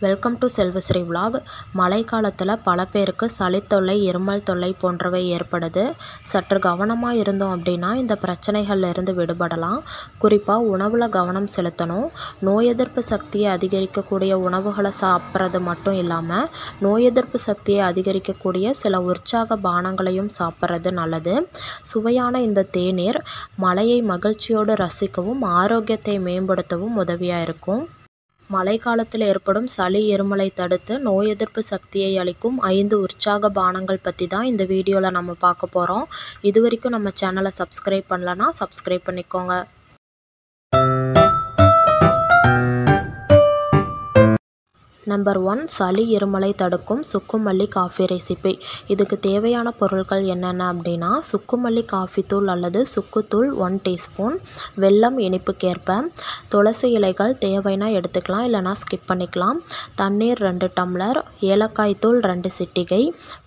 Welcome to Selvasri vlog. மழை காலத்தில் பல பேருக்கு சளி தொல்லை, இருமல் தொல்லை போன்றவை ஏற்படுது. சற்று கவனமாக இருந்தோம் அப்படின்னா இந்த பிரச்சனைகள்ல இருந்து விடுபடலாம். குறிப்பாக உணவில் கவனம் செலுத்தணும். நோய் எதிர்ப்பு சக்தியை அதிகரிக்கக்கூடிய உணவுகளை சாப்பிட்றது மட்டும் இல்லாமல் நோய் எதிர்ப்பு சக்தியை அதிகரிக்கக்கூடிய சில உற்சாக பானங்களையும் சாப்பிட்றது நல்லது. சுவையான இந்த தேநீர் மழையை மகிழ்ச்சியோடு ரசிக்கவும் ஆரோக்கியத்தை மேம்படுத்தவும் உதவியாக இருக்கும். மழை காலத்தில் ஏற்படும் சளி, இருமலை தடுத்து நோய் எதிர்ப்பு சக்தியை அளிக்கும் 5 உற்சாக பானங்கள் பற்றி தான் இந்த வீடியோவில் நம்ம பார்க்க போகிறோம். இது வரைக்கும் நம்ம சேனலை சப்ஸ்கிரைப் பண்ணலன்னா சப்ஸ்கிரைப் பண்ணிக்கோங்க. நம்பர் 1, சளி இருமலை தடுக்கும் சுக்குமல்லி காஃபி ரெசிபி. இதுக்கு தேவையான பொருட்கள் என்னென்ன அப்படின்னா, சுக்குமல்லி காஃபி தூள் அல்லது சுக்குத்தூள் 1 டீஸ்பூன், வெல்லம் இனிப்புக்கேற்ப, துளசி இலைகள் தேவைன்னா எடுத்துக்கலாம், இல்லைனா ஸ்கிப் பண்ணிக்கலாம், தண்ணீர் 2 டம்ளர், ஏலக்காய் தூள் 2 சிட்டிகை,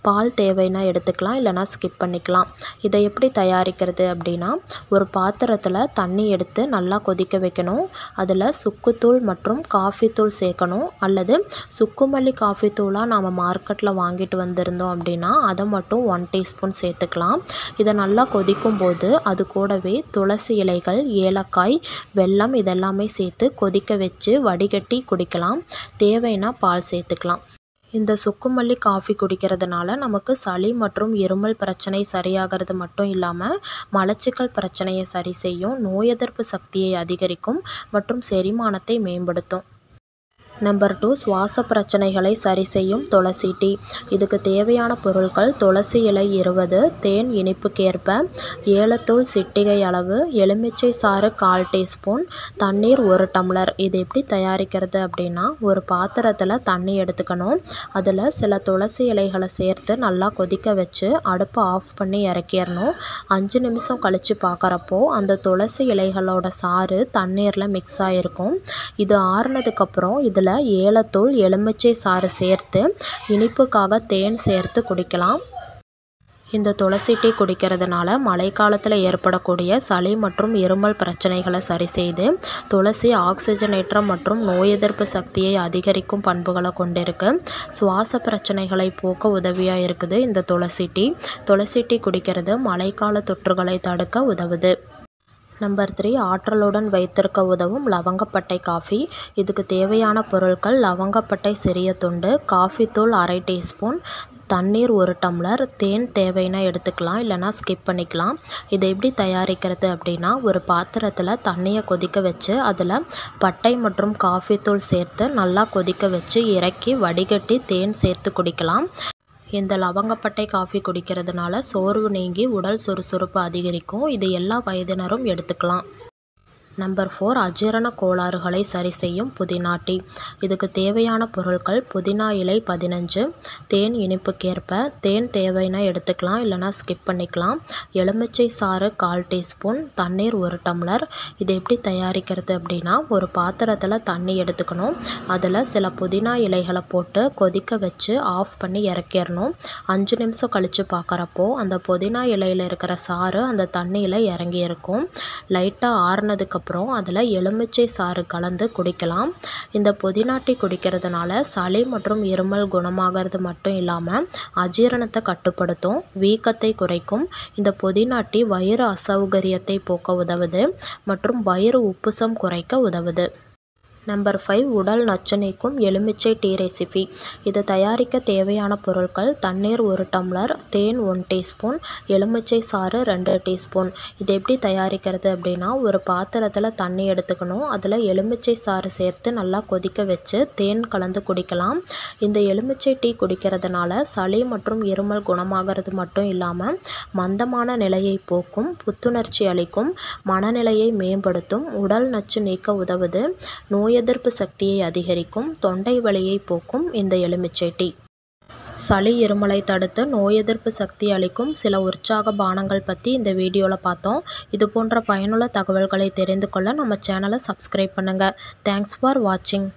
பால் தேவைன்னா எடுத்துக்கலாம், இல்லைனா ஸ்கிப் பண்ணிக்கலாம். இதை எப்படி தயாரிக்கிறது அப்படின்னா, ஒரு பாத்திரத்தில் தண்ணி எடுத்து நல்லா கொதிக்க வைக்கணும். அதில் சுக்குத்தூள் மற்றும் காஃபி தூள் சேர்க்கணும். அல்லது சுக்குமல்லி காஃபி தூளாக நாம் மார்க்கெட்டில் வாங்கிட்டு வந்திருந்தோம் அப்படின்னா அதை மட்டும் 1 டீஸ்பூன் சேர்த்துக்கலாம். இதை நல்லா கொதிக்கும் போது அது கூடவே துளசி இலைகள், ஏலக்காய், வெல்லம் இதெல்லாமே சேர்த்து கொதிக்க வச்சு வடிகட்டி குடிக்கலாம். தேவைன்னா பால் சேர்த்துக்கலாம். இந்த சுக்குமல்லி காஃபி குடிக்கிறதுனால நமக்கு சளி மற்றும் இருமல் பிரச்சனை சரியாகிறது மட்டும் இல்லாமல் மலச்சிக்கல் பிரச்சனையை சரி செய்யும், நோய் எதிர்ப்பு சக்தியை அதிகரிக்கும் மற்றும் செரிமானத்தை மேம்படுத்தும். நம்பர் 2, சுவாச பிரச்சனைகளை சரி செய்யும் துளசி டீ. இதுக்கு தேவையான பொருட்கள்: துளசி இலை 20, தேன் இனிப்புக்கேற்ப, ஏலத்தூள் சிட்டிகை அளவு, எலுமிச்சை சாறு 1/4 டீஸ்பூன், தண்ணீர் 1 டம்ளர். இது எப்படி தயாரிக்கிறது அப்படின்னா, ஒரு பாத்திரத்தில் தண்ணி எடுத்துக்கணும். அதில் சில துளசி இலைகளை சேர்த்து நல்லா கொதிக்க வச்சு அடுப்பை ஆஃப் பண்ணி இறக்கிடணும். 5 நிமிஷம் கழித்து பார்க்குறப்போ அந்த துளசி இலைகளோட சாறு தண்ணீரில் மிக்ஸ் ஆகிருக்கும். இது ஆறுனதுக்கப்புறம் இதில் ஏலத்தூள், எலுமிச்சை சாறு சேர்த்து இனிப்புக்காக தேன் சேர்த்து குடிக்கலாம். இந்த துளசி டீ குடிக்கிறதுனால மழைக்காலத்தில் ஏற்படக்கூடிய சளி மற்றும் இருமல் பிரச்சனைகளை சரி செய்து, துளசி ஆக்சிஜனேற்றம் மற்றும் நோய் எதிர்ப்பு சக்தியை அதிகரிக்கும் பண்புகளை கொண்டிருக்கு. சுவாச பிரச்சனைகளை போக்க உதவியாக இருக்குது இந்த துளசி டீ. துளசி டீ குடிக்கிறது மழைக்கால தொற்றுகளை தடுக்க உதவுது. நம்பர் 3, ஆற்றலுடன் வைத்திருக்க உதவும் லவங்கப்பட்டை காஃபி. இதுக்கு தேவையான பொருட்கள்: லவங்கப்பட்டை சிறிய துண்டு, காஃபி தூள் 1/2 டீஸ்பூன், தண்ணீர் 1 டம்ளர், தேன் தேவைன்னா எடுத்துக்கலாம், இல்லைனா ஸ்கிப் பண்ணிக்கலாம். இதை எப்படி தயாரிக்கிறது அப்படின்னா, ஒரு பாத்திரத்தில் தண்ணியை கொதிக்க வச்சு அதில் பட்டை மற்றும் காஃபி தூள் சேர்த்து நல்லா கொதிக்க வச்சு இறக்கி வடிகட்டி தேன் சேர்த்து குடிக்கலாம். இந்த லவங்கப்பட்டை காஃபி குடிக்கிறதுனால சோர்வு நீங்கி உடல் சுறுசுறுப்பு அதிகரிக்கும். இது எல்லா வயதினரும் எடுத்துக்கலாம். நம்பர் 4, அஜீரண கோளாறுகளை சரி செய்யும் புதினா டீ. இதுக்கு தேவையான பொருட்கள்: புதினா இலை 15, தேன் இனிப்புக்கேற்ப, தேன் தேவைன்னா எடுத்துக்கலாம், இல்லைனா ஸ்கிப் பண்ணிக்கலாம், எலுமிச்சை சாறு 1/4 டீஸ்பூன், தண்ணீர் 1 டம்ளர். இதை எப்படி தயாரிக்கிறது அப்படின்னா, ஒரு பாத்திரத்தில் தண்ணி எடுத்துக்கணும். அதில் சில புதினா இலைகளை போட்டு கொதிக்க வச்சு ஆஃப் பண்ணி இறக்கிடணும். 5 நிமிஷம் கழித்து பார்க்குறப்போ அந்த புதினா இலையில் இருக்கிற சாறு அந்த தண்ணியில் இறங்கி இருக்கும். லைட்டாக ஆறுனதுக்கப்புறம் அதில் எலுமிச்சை சாறு கலந்து குடிக்கலாம். இந்த புதினா டீ குடிக்கிறதுனால சளி மற்றும் இருமல் குணமாகிறது மட்டும் இல்லாமல் அஜீரணத்தை கட்டுப்படுத்தும், வீக்கத்தை குறைக்கும். இந்த புதினா டீ வயிறு அசௌகரியத்தை போக்க உதவுது மற்றும் வயிறு உப்புசம் குறைக்க உதவுது. நம்பர் 5, உடல் நச்சு நீக்கும் எலுமிச்சை டீ ரெசிபி. இதை தயாரிக்க தேவையான பொருட்கள்: தண்ணீர் 1 டம்ளர், தேன் 1 டீஸ்பூன், எலுமிச்சை சாறு 2 டீஸ்பூன். இதை எப்படி தயாரிக்கிறது அப்படின்னா, ஒரு பாத்திரத்தில் தண்ணி எடுத்துக்கணும். அதில் எலுமிச்சை சாறு சேர்த்து நல்லா கொதிக்க வச்சு தேன் கலந்து குடிக்கலாம். இந்த எலுமிச்சை டீ குடிக்கிறதுனால சளி மற்றும் இருமல் குணமாகிறது மட்டும் இல்லாமல் மந்தமான நிலையை போக்கும், புத்துணர்ச்சி அளிக்கும், மனநிலையை மேம்படுத்தும், உடல் நச்சு நீக்க உதவுது, நோய் எதிர்ப்பு சக்தியை அதிகரிக்கும், தொண்டை வலியை போக்கும் இந்த எலுமிச்சை டீ. சளி இருமலை தடுத்து நோய் எதிர்ப்பு சக்தி அளிக்கும் சில உற்சாக பானங்கள் பற்றி இந்த வீடியோவில் பார்த்தோம். இது போன்ற பயனுள்ள தகவல்களை தெரிந்து கொள்ள நம்ம சேனலை சப்ஸ்கிரைப் பண்ணுங்கள். தேங்க்ஸ் ஃபார் வாட்சிங்.